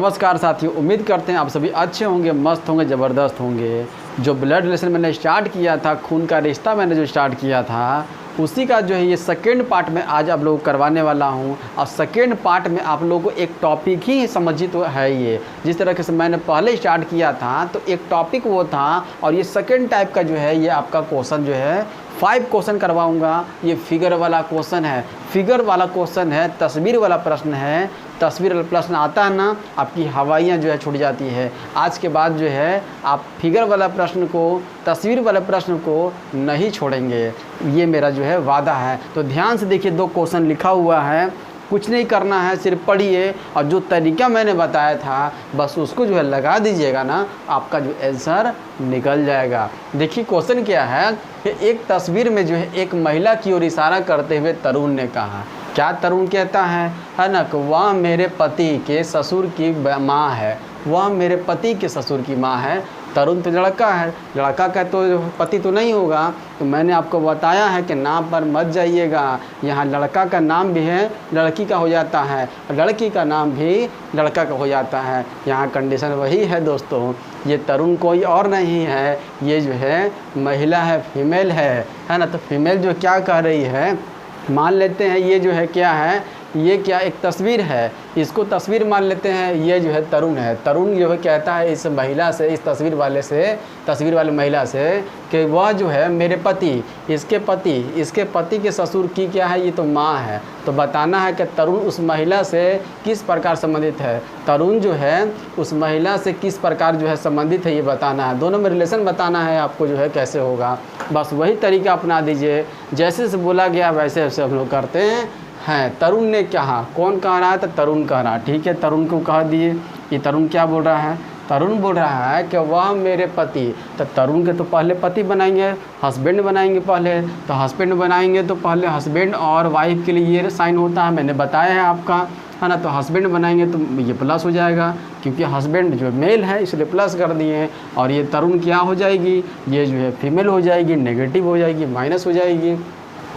नमस्कार साथियों, उम्मीद करते हैं आप सभी अच्छे होंगे, मस्त होंगे, ज़बरदस्त होंगे। जो ब्लड रिलेशन मैंने स्टार्ट किया था, खून का रिश्ता मैंने जो स्टार्ट किया था, उसी का जो है ये सेकेंड पार्ट में आज आप लोगों को करवाने वाला हूँ। और सेकेंड पार्ट में आप लोगों को एक टॉपिक ही समझिए तो है ये। जिस तरह से मैंने पहले स्टार्ट किया था तो एक टॉपिक वो था, और ये सेकेंड टाइप का जो है ये आपका क्वेश्चन जो है 5 क्वेश्चन करवाऊंगा। ये फिगर वाला क्वेश्चन है, फिगर वाला क्वेश्चन है, तस्वीर वाला प्रश्न है। तस्वीर वाला प्रश्न आता है ना, आपकी हवाइयाँ जो है छूट जाती है। आज के बाद जो है आप फिगर वाला प्रश्न को, तस्वीर वाले प्रश्न को नहीं छोड़ेंगे, ये मेरा जो है वादा है। तो ध्यान से देखिए, 2 क्वेश्चन लिखा हुआ है, कुछ नहीं करना है, सिर्फ पढ़िए और जो तरीका मैंने बताया था बस उसको जो है लगा दीजिएगा ना, आपका जो आंसर निकल जाएगा। देखिए क्वेश्चन क्या है कि एक तस्वीर में जो है एक महिला की ओर इशारा करते हुए तरुण ने कहा, क्या तरुण कहता है ना, कि वह मेरे पति के ससुर की माँ है, वह मेरे पति के ससुर की माँ है। तरुण तो लड़का है, लड़का का तो पति तो नहीं होगा। तो मैंने आपको बताया है कि नाम पर मत जाइएगा, यहाँ लड़का का नाम भी है लड़की का हो जाता है, लड़की का नाम भी लड़का का हो जाता है। यहाँ कंडीशन वही है दोस्तों, ये तरुण कोई और नहीं है, ये जो है महिला है, फीमेल है ना। तो फीमेल जो क्या कह रही है, मान लेते हैं ये जो है क्या है, ये क्या एक तस्वीर है, इसको तस्वीर मान लेते हैं, ये जो है तरुण है। तरुण जो है कहता है इस महिला से, इस तस्वीर वाले से, तस्वीर वाले महिला से कि वह जो है मेरे पति, इसके पति के ससुर की क्या है, ये तो माँ है। तो बताना है कि तरुण उस महिला से किस प्रकार संबंधित है, तरुण जो है उस महिला से किस प्रकार जो है संबंधित है, ये बताना है। दोनों में रिलेशन बताना है आपको, जो है कैसे होगा, बस वही तरीका अपना दीजिए। जैसे से बोला गया वैसे वैसे हम लोग करते हैं। तरुण ने कहा, कौन कह रहा है, तो तरुण कह रहा है, ठीक है, तरुण को कह दिए। ये तरुण क्या बोल रहा है, तरुण बोल रहा है कि वह मेरे पति, तो तरुण के तो पहले पति बनाएंगे, हस्बैंड बनाएंगे पहले, तो हस्बैंड बनाएंगे तो पहले हस्बैंड और वाइफ के लिए ये साइन होता है, मैंने बताया है आपका, है ना। तो हस्बैंड बनाएंगे तो ये प्लस हो जाएगा, क्योंकि हस्बैंड जो मेल है इसलिए प्लस कर दिए। और ये तरुण क्या हो जाएगी, ये जो है फीमेल हो जाएगी, नेगेटिव हो जाएगी, माइनस हो जाएगी।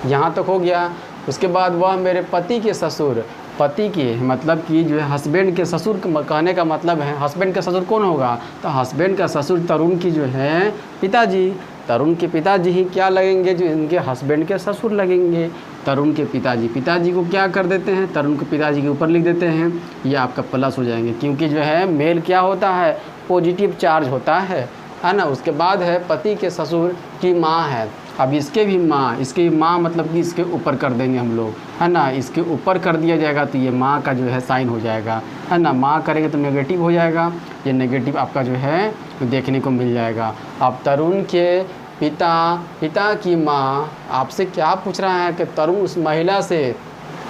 यहाँ तक हो गया। उसके बाद वह मेरे पति के ससुर, पति के मतलब कि जो है हस्बैंड के ससुर कहने का मतलब है, हस्बैंड का ससुर कौन होगा, तो हस्बैंड का ससुर तरुण की जो है पिताजी, तरुण के पिताजी ही क्या लगेंगे, जो इनके हस्बैंड के ससुर लगेंगे। तरुण के पिताजी, पिताजी को क्या कर देते हैं, तरुण के पिताजी के ऊपर लिख देते हैं, ये आपका प्लस हो जाएंगे, क्योंकि जो है मेल क्या होता है, पॉजिटिव चार्ज होता है ना। उसके बाद है पति के ससुर की माँ है, अब इसके भी माँ मतलब कि इसके ऊपर कर देंगे हम लोग, है ना, इसके ऊपर कर दिया जाएगा तो ये माँ का जो है साइन हो जाएगा, है ना। माँ करेंगे तो नेगेटिव हो जाएगा, ये नेगेटिव आपका जो है देखने को मिल जाएगा। अब तरुण के पिता की माँ आपसे क्या पूछ रहा है कि तरुण उस महिला से,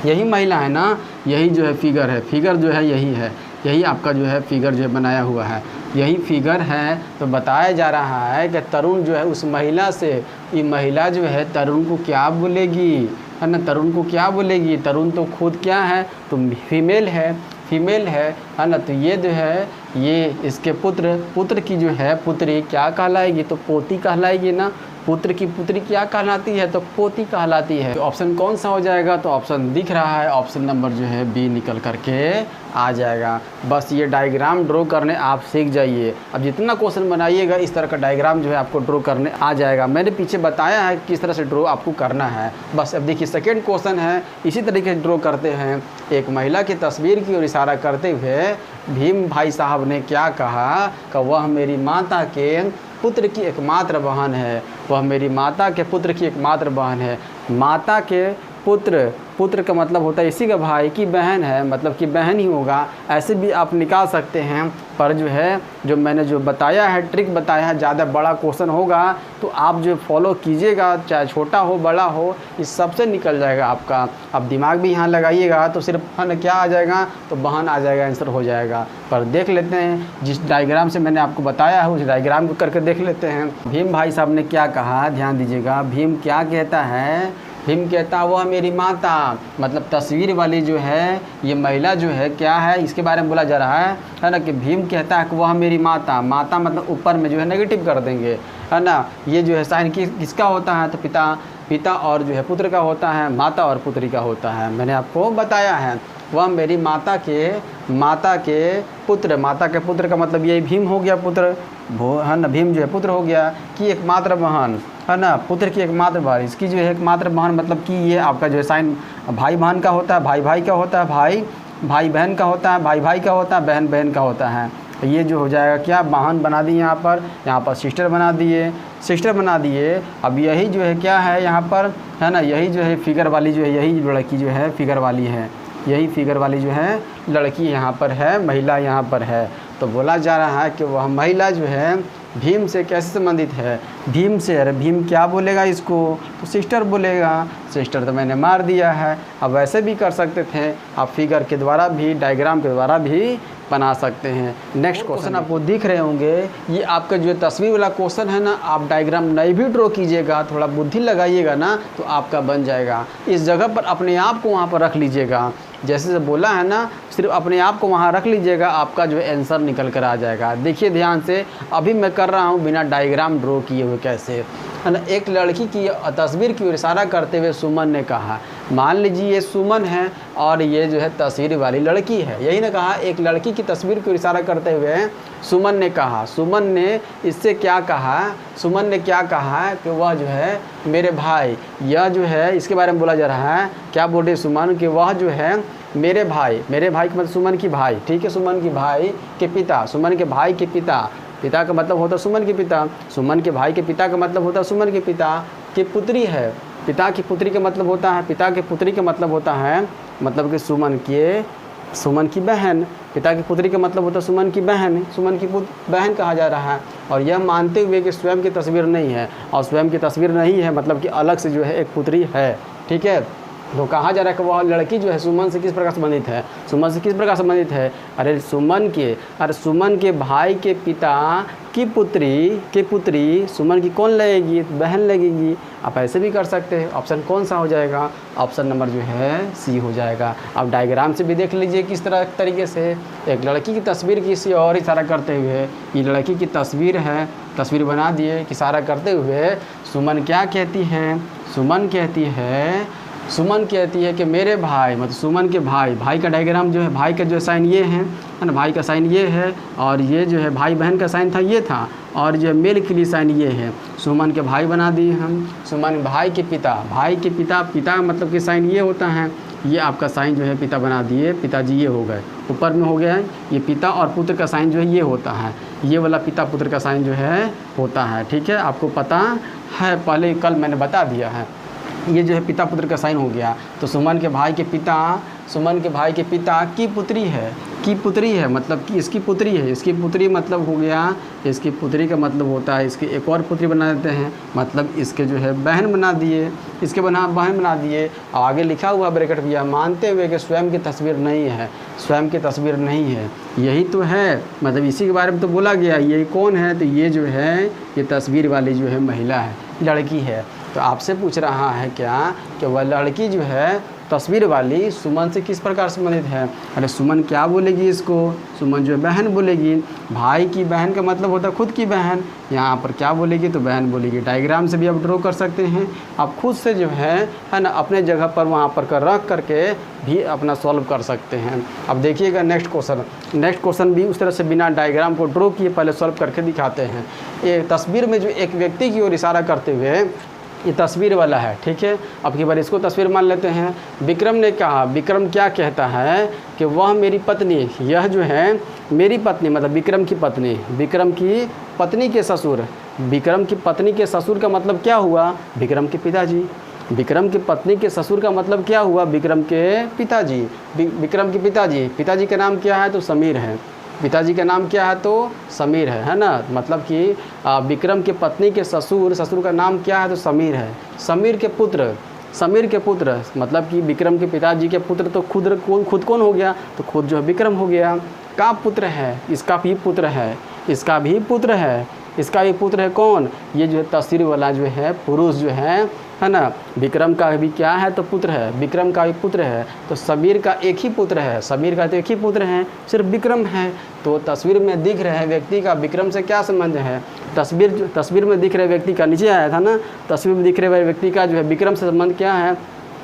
यही महिला है ना, यही जो है फिगर है, फिगर जो है यही है, यही आपका जो है फिगर जो है बनाया हुआ है, यही फिगर है। तो बताया जा रहा है कि तरुण जो है उस महिला से, ये महिला जो है तरुण को क्या बोलेगी, है ना, तरुण को क्या बोलेगी, तरुण तो खुद क्या है, तो फीमेल है ना। तो ये जो है ये इसके पुत्र की जो है पुत्री क्या कहलाएगी, तो पोती कहलाएगी ना। पुत्र की पुत्री क्या कहलाती है, तो पोती कहलाती है। तो ऑप्शन कौन सा हो जाएगा, तो ऑप्शन दिख रहा है, ऑप्शन नंबर जो है बी निकल करके आ जाएगा। बस ये डायग्राम ड्रॉ करने आप सीख जाइए। अब जितना क्वेश्चन बनाइएगा इस तरह का डायग्राम जो है आपको ड्रॉ करने आ जाएगा। मैंने पीछे बताया है किस तरह से ड्रॉ आपको करना है। बस अब देखिए सेकेंड क्वेश्चन है, इसी तरीके से ड्रॉ करते हैं। एक महिला की तस्वीर की ओर इशारा करते हुए भीम भाई साहब ने क्या कहा कि वह मेरी माता के पुत्र की एकमात्र बहन है, वह मेरी माता के पुत्र की एकमात्र बहन है। माता के पुत्र का मतलब होता है इसी का भाई की बहन है, मतलब कि बहन ही होगा, ऐसे भी आप निकाल सकते हैं। पर जो है जो मैंने जो बताया है, ट्रिक बताया है, ज़्यादा बड़ा क्वेश्चन होगा तो आप जो फॉलो कीजिएगा, चाहे छोटा हो बड़ा हो, इस सबसे निकल जाएगा आपका। अब दिमाग भी यहाँ लगाइएगा तो सिर्फ है ना क्या आ जाएगा, तो बहन आ जाएगा, आंसर हो जाएगा। पर देख लेते हैं जिस डायग्राम से मैंने आपको बताया है उस डायग्राम को करके देख लेते हैं। भीम भाई साहब ने क्या कहा, ध्यान दीजिएगा। भीम क्या कहता है, भीम कहता वह मेरी माता, मतलब तस्वीर वाली जो है ये महिला जो है क्या है, इसके बारे में बोला जा रहा है ना, कि भीम कहता है कि वह मेरी माता, माता मतलब ऊपर में जो है नेगेटिव कर देंगे, है ना। ये जो है साइन किसका होता है, तो पिता और जो है पुत्र का होता है, माता और पुत्री का होता है, मैंने आपको बताया है। वह मेरी माता के पुत्र का मतलब यही भीम हो गया, पुत्र है ना, भीम जो है पुत्र हो गया, की एकमात्र बहन है ना, पुत्र की एकमात्र बहन, इसकी जो है एकमात्र बहन मतलब कि ये आपका जो है साइन भाई बहन का होता है, भाई भाई का होता है, भाई बहन का होता है, भाई भाई का होता है, बहन बहन का होता है। ये जो हो जाएगा क्या, बहन बना दी, यहाँ पर सिस्टर बना दिए। अब यही जो है क्या है यहाँ पर, है ना, यही जो है फिगर वाली जो है, यही लड़की जो है फिगर वाली है, यही फिगर वाली जो है लड़की यहाँ पर है, महिला यहाँ पर है। तो बोला जा रहा है कि वह महिला जो है भीम से कैसे संबंधित है, भीम से। अरे भीम क्या बोलेगा इसको, तो सिस्टर बोलेगा, सिस्टर तो मैंने मार दिया है। अब वैसे भी कर सकते थे, आप फिगर के द्वारा भी, डायग्राम के द्वारा भी बना सकते हैं। नेक्स्ट क्वेश्चन आपको दिख रहे होंगे, ये आपका जो तस्वीर वाला क्वेश्चन है ना, आप डायग्राम नहीं भी ड्रॉ कीजिएगा, थोड़ा बुद्धि लगाइएगा ना, तो आपका बन जाएगा। इस जगह पर अपने आप को वहाँ पर रख लीजिएगा, जैसे बोला है ना, सिर्फ अपने आप को वहाँ रख लीजिएगा, आपका जो है आंसर निकल कर आ जाएगा। देखिए ध्यान से, अभी मैं कर रहा हूँ बिना डायग्राम ड्रॉ किए हुए, कैसे है ना। एक लड़की की तस्वीर की ओर इशारा करते हुए सुमन ने कहा, मान लीजिए ये सुमन है और ये जो है तस्वीर वाली लड़की है, यही ना कहा। एक लड़की की तस्वीर की ओर इशारा करते हुए सुमन ने कहा, सुमन ने इससे क्या कहा, सुमन ने क्या कहा कि वह जो है मेरे भाई, यह जो है इसके बारे में बोला जा रहा है, क्या बोल रहे सुमन कि वह जो है मेरे भाई के मतलब सुमन की भाई, ठीक है, सुमन की भाई के पिता, सुमन के भाई के पिता, पिता का मतलब होता है सुमन के पिता, सुमन के भाई के पिता का मतलब होता है सुमन के पिता की पुत्री है। पिता की पुत्री का मतलब होता है, पिता की पुत्री का मतलब होता है, मतलब कि सुमन की बहन। पिता की पुत्री का मतलब होता है सुमन की बहन, सुमन की बहन कहा जा रहा है। और यह मानते हुए कि स्वयं की तस्वीर नहीं है, और स्वयं की तस्वीर नहीं है मतलब कि अलग से जो है एक पुत्री है, ठीक है। तो कहा जा रहा है कि वह लड़की जो है सुमन से किस प्रकार संबंधित है, सुमन से किस प्रकार संबंधित है, अरे सुमन के भाई के पिता की पुत्री सुमन की कौन लगेगी, बहन लगेगी। आप ऐसे भी कर सकते हैं। ऑप्शन कौन सा हो जाएगा, ऑप्शन नंबर जो है सी हो जाएगा। आप डायग्राम से भी देख लीजिए किस तरीके से एक लड़की की तस्वीर किसी और इशारा करते हुए, ये लड़की की तस्वीर है, तस्वीर बना दिए इशारा करते हुए सुमन क्या कहती है, सुमन कहती है कि मेरे भाई, मतलब सुमन के भाई का डायग्राम जो है, भाई का जो साइन ये है ना, भाई का साइन ये है, और ये जो है भाई बहन का साइन था ये था, और जो मेल के लिए साइन ये है। सुमन के भाई बना दिए हम, सुमन भाई के पिता मतलब कि साइन ये होता है, ये आपका साइन जो है पिता बना दिए, पिताजी ये हो गए, ऊपर में हो गया है ये पिता, और पुत्र का साइन जो है ये होता है, ये वाला पिता पुत्र का साइन जो है होता है, ठीक है। आपको पता है, पहले कल मैंने बता दिया है। ये जो है पिता पुत्र का साइन हो गया। तो सुमन के भाई के पिता की पुत्री है मतलब कि इसकी पुत्री मतलब हो गया, इसकी पुत्री का मतलब होता है इसकी एक और पुत्री बना देते हैं, मतलब इसके जो है बहन बना दिए, बहन बना दिए। और आगे लिखा हुआ ब्रैकेट भैया, मानते हुए कि स्वयं की तस्वीर नहीं है, यही तो है, मतलब इसी के बारे में तो बोला गया। ये कौन है, तो ये जो है ये तस्वीर वाली जो है महिला है, लड़की है। तो आपसे पूछ रहा है क्या कि वह लड़की जो है तस्वीर वाली सुमन से किस प्रकार संबंधित है। अरे सुमन क्या बोलेगी इसको, सुमन जो है बहन बोलेगी, भाई की बहन का मतलब होता है खुद की बहन, यहाँ पर क्या बोलेगी तो बहन बोलेगी। डायग्राम से भी आप ड्रॉ कर सकते हैं, आप खुद से जो है ना अपने जगह पर वहाँ पर रख करके भी अपना सॉल्व कर सकते हैं। अब देखिएगा नेक्स्ट क्वेश्चन भी उस तरह से बिना डायग्राम को ड्रॉ किए पहले सॉल्व करके दिखाते हैं। ये तस्वीर में जो एक व्यक्ति की ओर इशारा करते हुए, ये तस्वीर वाला है, ठीक है। अब की बार इसको तस्वीर मान लेते हैं। विक्रम ने कहा, विक्रम क्या कहता है कि वह मेरी पत्नी, यह जो है मेरी पत्नी मतलब विक्रम की पत्नी के ससुर, विक्रम की पत्नी के ससुर का मतलब क्या हुआ, विक्रम के पिताजी। विक्रम की पत्नी के ससुर का मतलब क्या हुआ, विक्रम के पिताजी। विक्रम के पिताजी का नाम क्या है तो समीर है, पिताजी का नाम क्या है तो समीर है ना। मतलब कि विक्रम के पत्नी के ससुर का नाम क्या है तो समीर है। समीर के पुत्र मतलब कि विक्रम के पिताजी के पुत्र तो खुद कौन हो गया, तो खुद जो है विक्रम हो गया। का पुत्र है, इसका भी पुत्र है, इसका भी पुत्र है कौन, ये जो है तस्वीर वाला जो है पुरुष जो है ना। विक्रम का भी क्या है तो पुत्र है, विक्रम का भी पुत्र है, तो समीर का एक ही पुत्र है, सिर्फ विक्रम है। तो तस्वीर में दिख रहे व्यक्ति का विक्रम से क्या संबंध है, तस्वीर में दिख रहे व्यक्ति का, नीचे आया था ना, तस्वीर में दिख रहे व्यक्ति का जो है विक्रम से संबंध क्या है,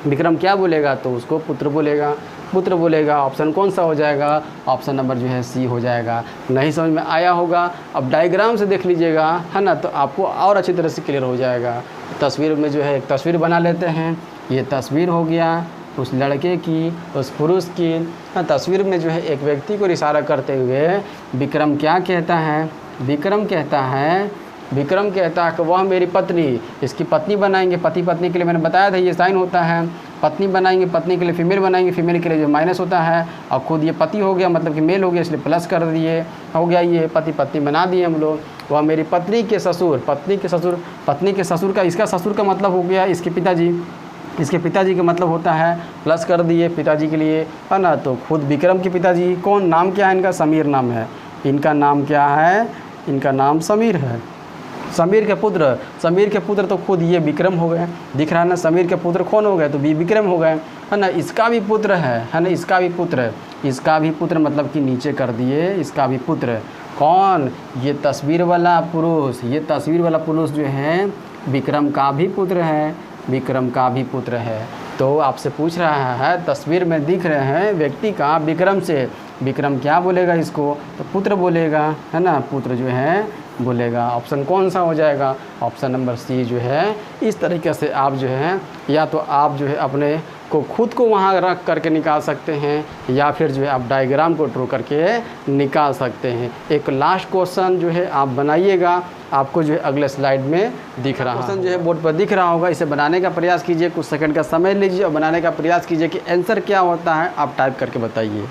विक्रम क्या बोलेगा तो उसको पुत्र बोलेगा। पुत्र बोलेगा। ऑप्शन कौन सा हो जाएगा? ऑप्शन नंबर जो है सी हो जाएगा। नहीं समझ में आया होगा, अब डायग्राम से देख लीजिएगा, है ना, तो आपको और अच्छी तरह से क्लियर हो जाएगा। तस्वीर में जो है एक तस्वीर बना लेते हैं। ये तस्वीर हो गया उस लड़के की, उस पुरुष की। तस्वीर में जो है एक व्यक्ति को इशारा करते हुए विक्रम क्या कहता है? विक्रम कहता है कि वह मेरी पत्नी, इसकी पत्नी बनाएंगे। पति पत्नी के लिए मैंने बताया था ये साइन होता है। पत्नी बनाएंगे, पत्नी के लिए फीमेल बनाएंगे, फीमेल के लिए जो माइनस होता है। और खुद ये पति हो गया, मतलब कि मेल हो गया, इसलिए प्लस कर दिए, हो गया ये पति पत्नी बना दिए हम लोग। वह मेरी पत्नी के ससुर, पत्नी के ससुर का, इसका ससुर का मतलब हो गया इसके पिताजी, इसके पिताजी का मतलब होता है प्लस कर दिए पिताजी के लिए, है ना। तो खुद विक्रम के पिताजी कौन, नाम क्या है इनका? समीर नाम है। इनका नाम क्या है? इनका नाम समीर है। समीर के पुत्र तो खुद ये विक्रम हो गए, दिख रहा है ना। समीर के पुत्र कौन हो गए? तो विक्रम हो गए, है ना। इसका भी पुत्र है ना, इसका भी पुत्र मतलब कि नीचे कर दिए इसका भी पुत्र। कौन? ये तस्वीर वाला पुरुष जो है विक्रम का भी पुत्र है। तो आपसे पूछ रहा है, तस्वीर में दिख रहे हैं व्यक्ति का विक्रम से, विक्रम क्या बोलेगा इसको? तो पुत्र बोलेगा, है ना, पुत्र जो है बोलेगा। ऑप्शन कौन सा हो जाएगा? ऑप्शन नंबर सी जो है। इस तरीके से आप जो है, या तो आप जो है अपने को खुद को वहाँ रख करके निकाल सकते हैं, या फिर जो है आप डायग्राम को ड्रॉ करके निकाल सकते हैं। एक लास्ट क्वेश्चन जो है आप बनाइएगा, आपको जो है अगले स्लाइड में दिख रहा है। क्वेश्चन जो है बोर्ड पर दिख रहा होगा, इसे बनाने का प्रयास कीजिए, कुछ सेकंड का समय लीजिए और बनाने का प्रयास कीजिए कि आंसर क्या होता है, आप टाइप करके बताइए।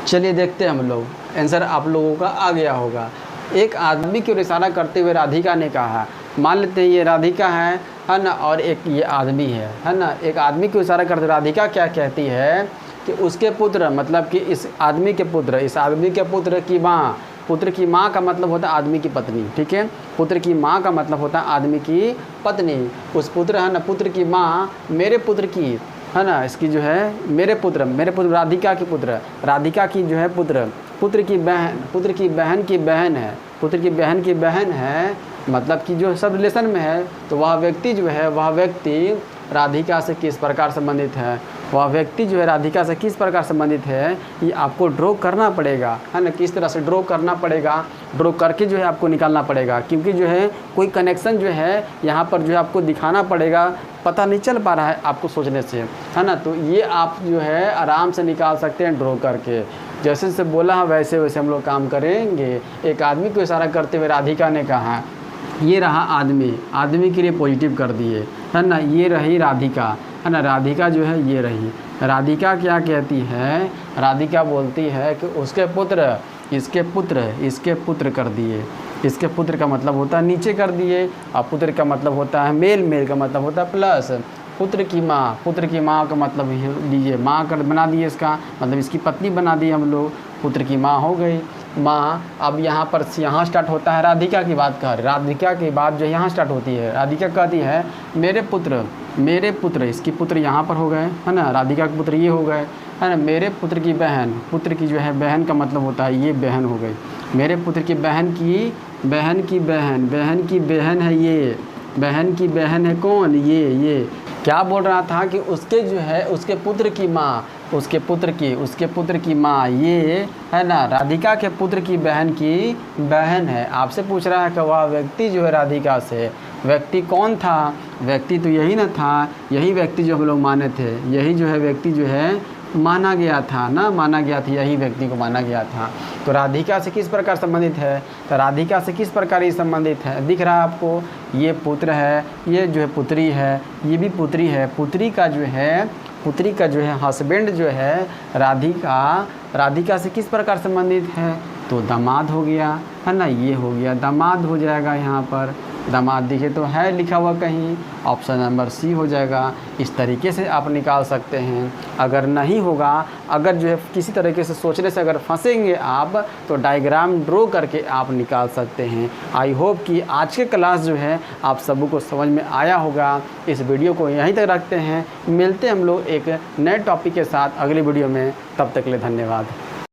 चलिए देखते हैं हम लोग, आंसर आप लोगों का आ गया होगा। एक आदमी की ओर इशारा करते हुए राधिका ने कहा, मान लेते हैं ये राधिका है ना, और एक ये आदमी है ना। एक आदमी को इशारा करते हुए राधिका क्या कहती है कि उसके पुत्र, मतलब कि इस आदमी के पुत्र की माँ, पुत्र की माँ का मतलब होता है आदमी की पत्नी, ठीक है। पुत्र की माँ का मतलब होता है आदमी की पत्नी। उस पुत्र है ना, पुत्र की माँ मेरे पुत्र की, है ना, इसकी जो है मेरे पुत्र राधिका की जो है पुत्र की बहन की बहन है, मतलब कि जो सब रिलेशन में है। तो वह व्यक्ति राधिका से किस प्रकार संबंधित है, ये आपको ड्रॉ करना पड़ेगा, है ना। किस तरह से ड्रॉ करना पड़ेगा, ड्रॉ करके जो है आपको निकालना पड़ेगा, क्योंकि जो है कोई कनेक्शन जो है यहाँ पर जो है आपको दिखाना पड़ेगा, पता नहीं चल पा रहा है आपको सोचने से, है ना। तो ये आप जो है आराम से निकाल सकते हैं ड्रॉ करके। जैसे से बोला है वैसे हम लोग काम करेंगे। एक आदमी को इशारा करते हुए राधिका ने कहा, ये रहा आदमी के लिए पॉजिटिव कर दिए, है ना। ये रही राधिका, है ना, राधिका जो है ये रही। राधिका क्या कहती है? राधिका बोलती है कि उसके पुत्र, इसके पुत्र कर दिए। इसके पुत्र का मतलब होता है नीचे कर दिए, और पुत्र का मतलब होता है मेल का मतलब होता है प्लस। पुत्र की माँ का मतलब लीजिए, माँ कर बना दिए, इसका मतलब इसकी पत्नी बना दी हम लोग, पुत्र की माँ हो गई माँ। अब यहाँ पर स्टार्ट होता है राधिका की बात कर, राधिका की बात जो यहाँ स्टार्ट होती है। राधिका कहती है मेरे पुत्र, इसकी पुत्र यहाँ पर हो गए, है ना, राधिका के पुत्र ये हो गए, है ना। मेरे पुत्र की बहन, पुत्र की जो है बहन का मतलब होता है ये बहन हो गई। मेरे पुत्र की बहन की बहन है ये, बहन की बहन है कौन? ये क्या बोल रहा था कि उसके जो है उसके पुत्र की माँ ये, है ना, राधिका के पुत्र की बहन है। आपसे पूछ रहा है कि वह व्यक्ति जो है राधिका से, व्यक्ति कौन था? व्यक्ति तो यही ना था, यही व्यक्ति जो हम लोग माने थे, यही जो है व्यक्ति जो है माना गया था, यही व्यक्ति को माना गया था। तो राधिका से किस प्रकार संबंधित है? तो राधिका से किस प्रकार ये संबंधित है? दिख रहा है आपको, ये पुत्र है, ये जो है पुत्री है, ये भी पुत्री है। पुत्री का जो है हस्बैंड जो है राधिका से किस प्रकार संबंधित है? तो दामाद हो गया, है ना, ये हो गया दामाद हो जाएगा। यहाँ पर दामाद दिखे तो है लिखा हुआ कहीं, ऑप्शन नंबर सी हो जाएगा। इस तरीके से आप निकाल सकते हैं। अगर नहीं होगा, अगर जो है किसी तरीके से सोचने से अगर फंसेंगे आप, तो डायग्राम ड्रॉ करके आप निकाल सकते हैं। आई होप कि आज के क्लास जो है आप सबको समझ में आया होगा। इस वीडियो को यहीं तक रखते हैं, मिलते हैं हम लोग एक नए टॉपिक के साथ अगली वीडियो में। तब तक के लिए धन्यवाद।